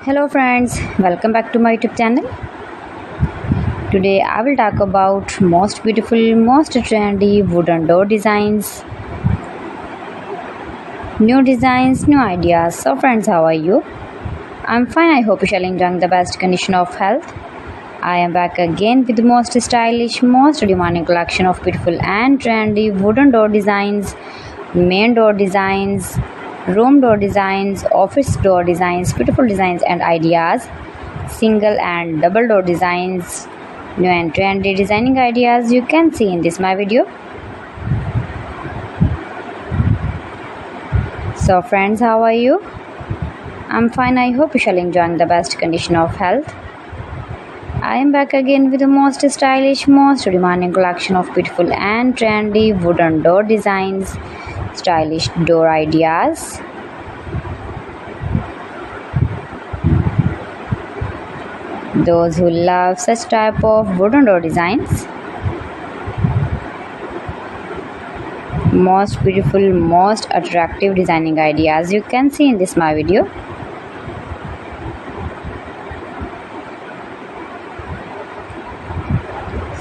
Hello friends, welcome back to my YouTube channel. Today I will talk about most beautiful, most trendy wooden door designs. New designs, new ideas. So friends, how are you? I'm fine. I hope you shall enjoy the best condition of health. I am back again with the most stylish, most demanding collection of beautiful and trendy wooden door designs, main door designs, room door designs, office door designs, beautiful designs and ideas, single and double door designs, new and trendy designing ideas you can see in this my video. So friends, how are you? I'm fine. I hope you shall enjoy the best condition of health. I am back again with the most stylish, most demanding collection of beautiful and trendy wooden door designs, stylish door ideas. Those who love such type of wooden door designs, most beautiful, most attractive designing ideas you can see in this my video.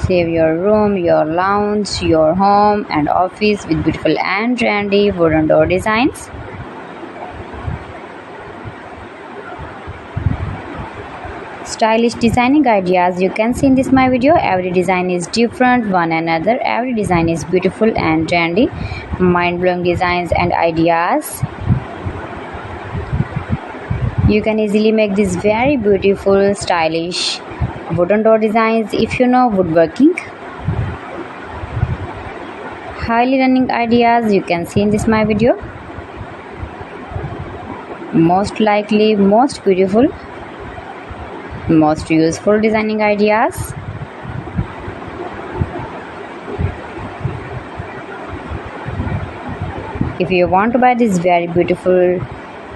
Save your room, your lounge, your home and office with beautiful and trendy wooden door designs. Stylish designing ideas you can see in this my video. Every design is different one another. Every design is beautiful and trendy, mind-blowing designs and ideas. You can easily make these very beautiful, stylish wooden door designs if you know woodworking. Highly running ideas you can see in this my video. Most likely, most beautiful, most useful designing ideas. If you want to buy these very beautiful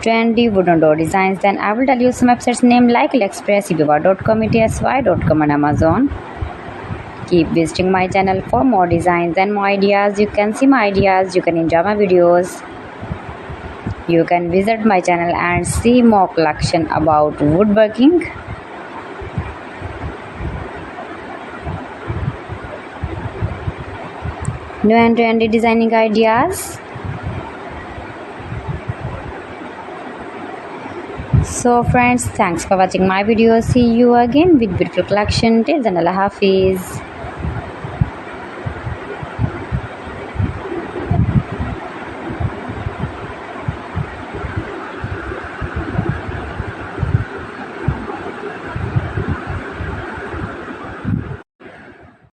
trendy wooden door designs, then I will tell you some websites name like AliExpress, eBay.com, etsy.com and Amazon. Keep visiting my channel for more designs and more ideas. You can see my ideas, you can enjoy my videos. You can visit my channel and see more collection about woodworking. New and trendy designing ideas. So friends, thanks for watching my video. See you again with beautiful collection. Till then, Allah Hafiz.